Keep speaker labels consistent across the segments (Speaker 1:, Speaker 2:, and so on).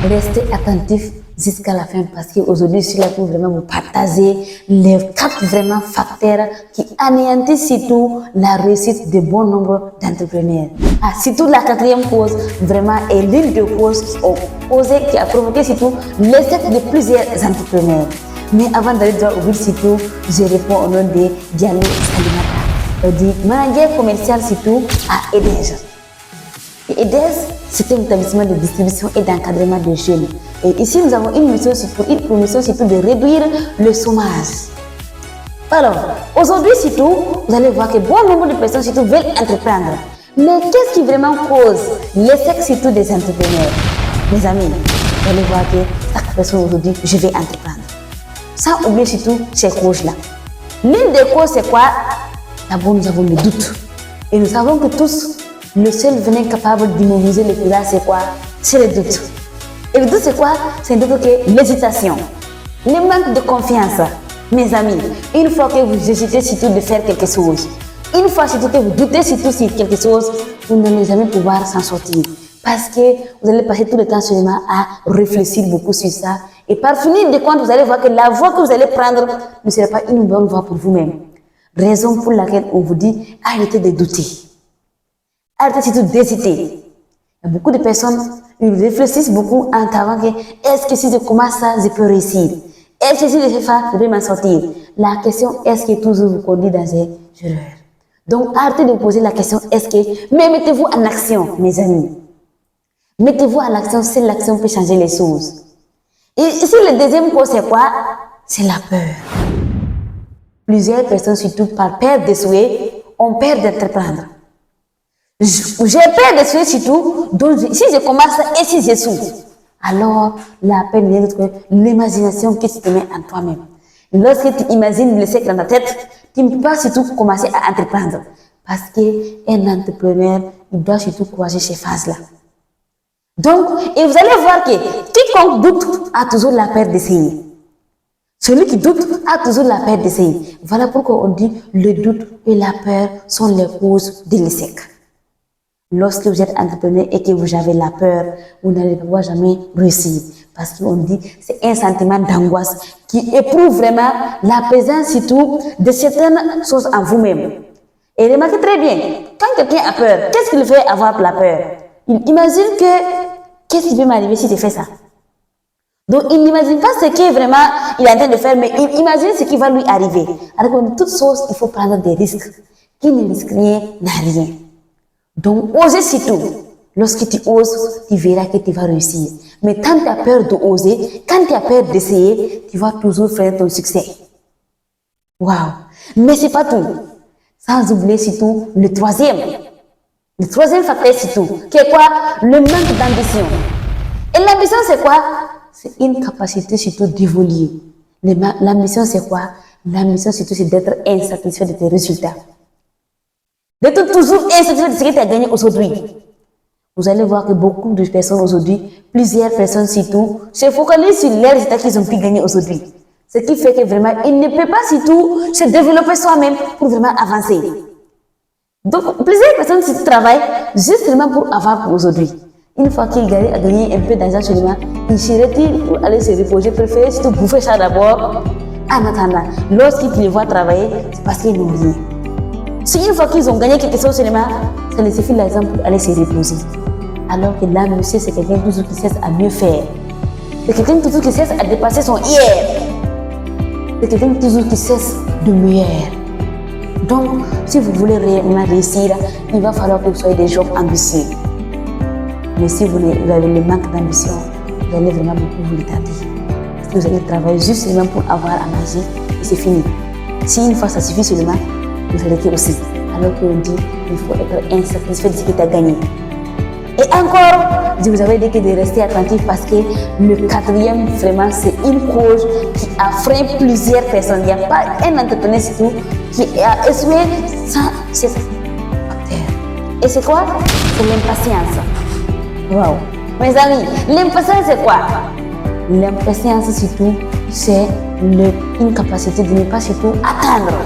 Speaker 1: Restez attentifs jusqu'à la fin parce qu'aujourd'hui, je suis là pour vraiment vous partager les 4 vraiment facteurs qui anéantissent surtout la réussite de bon nombre d'entrepreneurs. Surtout la 4e cause, vraiment, est l'une des causes qui a provoqué surtout l'échec de plusieurs entrepreneurs. Mais avant d'aller droit au but, surtout, je réponds au nom de Diallo Salimata. On dit manager commercial surtout à EDES. Et EDES, c'est un établissement de distribution et d'encadrement de jeunes. Et ici, nous avons une mission surtout de réduire le chômage. Alors, aujourd'hui surtout, vous allez voir que bon nombre de personnes surtout veulent entreprendre. Mais qu'est-ce qui vraiment cause l'échec surtout des entrepreneurs? Mes amis, vous allez voir que chaque personne aujourd'hui, je vais entreprendre. Sans oublier surtout ces causes-là. L'une des causes, c'est quoi? D'abord, nous avons le doute. Et nous savons que tous, le seul venin capable d'immobiliser le courage, c'est quoi? C'est le doute. Et le doute, c'est quoi? C'est le doute que l'hésitation, le manque de confiance. Mes amis, une fois que vous hésitez surtout de faire quelque chose, une fois surtout que vous doutez surtout sur quelque chose, vous n'allez jamais pouvoir s'en sortir. Parce que vous allez passer tout le temps seulement à réfléchir beaucoup sur ça. Et par finir de compte, vous allez voir que la voie que vous allez prendre ne sera pas une bonne voie pour vous-même. Raison pour laquelle on vous dit arrêtez de douter. Arrêtez surtout d'hésiter. Il y a beaucoup de personnes, ils réfléchissent beaucoup en savant que est-ce que si je commence ça, je peux réussir? Est-ce que si je fais ça, je vais m'en sortir? La question est-ce que toujours vous conduit dans une erreur? Donc arrêtez de vous poser la question est-ce que, mais mettez-vous en action, mes amis. Mettez-vous en action, c'est l'action qui peut changer les choses. Et ici, le deuxième cause, c'est quoi? C'est la peur. Plusieurs personnes, surtout par peur d'échouer, ont peur d'entreprendre. J'ai peur d'échouer surtout, donc si je commence et si j'échoue, alors la peur vient de l'imagination que tu te mets en toi-même. Lorsque tu imagines l'échec dans ta tête, tu ne peux pas surtout commencer à entreprendre. Parce qu'un entrepreneur, il doit surtout courager ces phases-là. Donc, et vous allez voir que quiconque doute a toujours la peur d'essayer. Celui qui doute a toujours la peur d'essayer. Voilà pourquoi on dit le doute et la peur sont les causes de l'échec. Lorsque vous êtes entrepreneur et que vous avez la peur, vous n'allez pouvoir jamais réussir. Parce qu'on dit c'est un sentiment d'angoisse qui éprouve vraiment la présence surtout de certaines choses en vous-même. Et remarquez très bien, quand quelqu'un a peur, qu'est-ce qu'il fait avoir la peur? Il imagine que qu'est-ce qui peut m'arriver si je fais ça? Donc il n'imagine pas ce qu'il vraiment il est en train de faire, mais il imagine ce qui va lui arriver. Alors que toutes choses, il faut prendre des risques. Qui ne risque rien n'a rien. Donc osez surtout. Lorsque tu oses, tu verras que tu vas réussir. Mais quand tu as peur d'oser, quand tu as peur d'essayer, tu vas toujours faire ton succès. Waouh! Mais c'est pas tout. Sans oublier surtout le troisième. Le troisième facteur surtout, qui est quoi? Le manque d'ambition. Et l'ambition c'est quoi? C'est une capacité surtout d'évoluer. L'ambition c'est quoi? L'ambition surtout c'est d'être insatisfait de tes résultats. D'être toujours insatisfait de ce que tu as gagné aujourd'hui. Vous allez voir que beaucoup de personnes aujourd'hui, plusieurs personnes surtout, se focalisent sur les résultats qu'ils ont pu gagner aujourd'hui. Ce qui fait que vraiment, ils ne peuvent pas surtout se développer soi-même pour vraiment avancer. Donc, plusieurs personnes qui travaillent justement pour avoir pour aujourd'hui. Une fois qu'ils gagnent un peu d'argent seulement, ils se retirent pour aller se reposer, préfèrent surtout bouffer ça d'abord. En attendant, lorsqu'ils les voient travailler, c'est parce qu'ils n'ont rien. Si une fois qu'ils ont gagné quelque chose seulement, ça les suffit l'argent pour aller se reposer. Alors que là, monsieur, c'est quelqu'un toujours qui cesse à mieux faire. C'est quelqu'un toujours qui cesse à dépasser son hier. C'est quelqu'un toujours qui cesse de meilleur. Donc, si vous voulez réellement réussir, il va falloir que vous soyez des gens ambitieux. Mais si vous avez le manque d'ambition, vous allez vraiment beaucoup vous retarder. Parce que vous allez travailler juste seulement pour avoir à manger et c'est fini. Si une fois ça suffit seulement, vous arrêtez aussi. Alors qu'on dit qu'il faut être insatisfait de ce que tu as gagné. Et encore, je vous avais dit que de rester attentif parce que le quatrième, vraiment, c'est une cause qui a freiné plusieurs personnes. Il n'y a pas un entrepreneur surtout qui a échoué sans ce facteur. Et c'est quoi? C'est l'impatience. Waouh! Mes amis, l'impatience c'est quoi? L'impatience surtout, c'est l'incapacité de ne pas surtout attendre.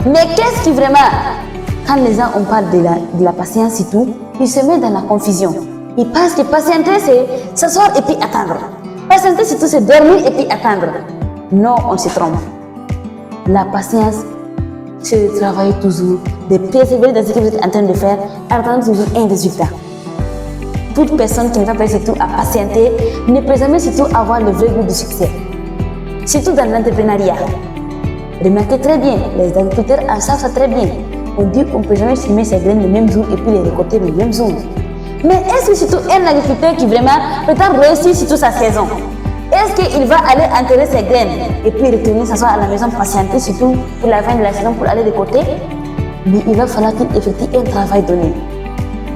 Speaker 1: Mais qu'est-ce qui vraiment, quand les gens on parle de la patience et tout, ils se mettent dans la confusion. Ils pensent que patienter, c'est s'asseoir et puis attendre. Patienter, surtout, c'est dormir et puis attendre. Non, on se trompe. La patience, c'est de travailler toujours, de persévérer dans ce que vous êtes en train de faire, attendre toujours un résultat. Toute personne qui ne va pas surtout à patienter ne peut jamais surtout avoir le vrai goût du succès. Surtout dans l'entrepreneuriat. Remarquez très bien, les agriculteurs en savent ça très bien. On dit qu'on ne peut jamais semer ses graines le même jour et puis les récolter le même jour. Mais est-ce que surtout un agriculteur qui vraiment peut-être réussir surtout sa saison, est-ce qu'il va aller enterrer ses graines et puis retourner s'asseoir à la maison patienter surtout pour la fin de la saison pour aller récolter? Mais il va falloir qu'il effectue un travail donné.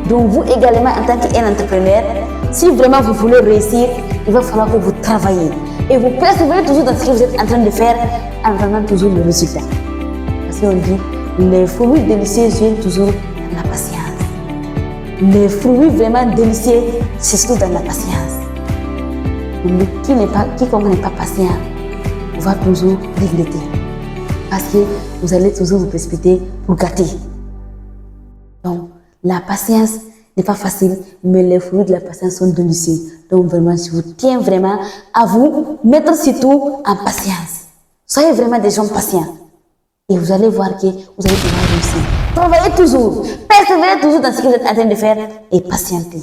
Speaker 1: Donc vous également en tant qu'entrepreneur, si vraiment vous voulez réussir, il va falloir que vous travaillez. Et vous persévérez toujours dans ce que vous êtes en train de faire en attendant toujours le résultat. Parce qu'on dit, les fruits délicieux viennent toujours dans la patience. Les fruits vraiment délicieux, c'est surtout dans la patience. Mais quiconque n'est pas patient va toujours regretter. Parce que vous allez toujours vous précipiter pour gâter. Donc, la patience n'est pas facile, mais les fruits de la patience sont délicieux. Donc, vraiment, je vous tiens vraiment à vous mettre surtout en patience. Soyez vraiment des gens patients. Et vous allez voir que vous allez pouvoir réussir. Travaillez toujours, persévérez toujours dans ce que vous êtes en train de faire et patientez.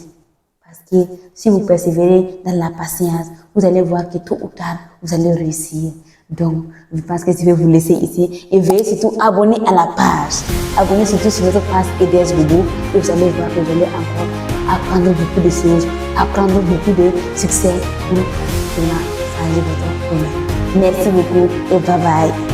Speaker 1: Parce que si vous persévérez dans la patience, vous allez voir que tôt ou tard, vous allez réussir. Donc, je pense que je vais vous laisser ici et veuillez surtout abonner à la page. Abonnez surtout sur notre page EDS Vidéo et vous allez voir que vous allez encore apprendre beaucoup de choses, apprendre beaucoup de succès pour changer votre problème. Merci beaucoup et bye bye.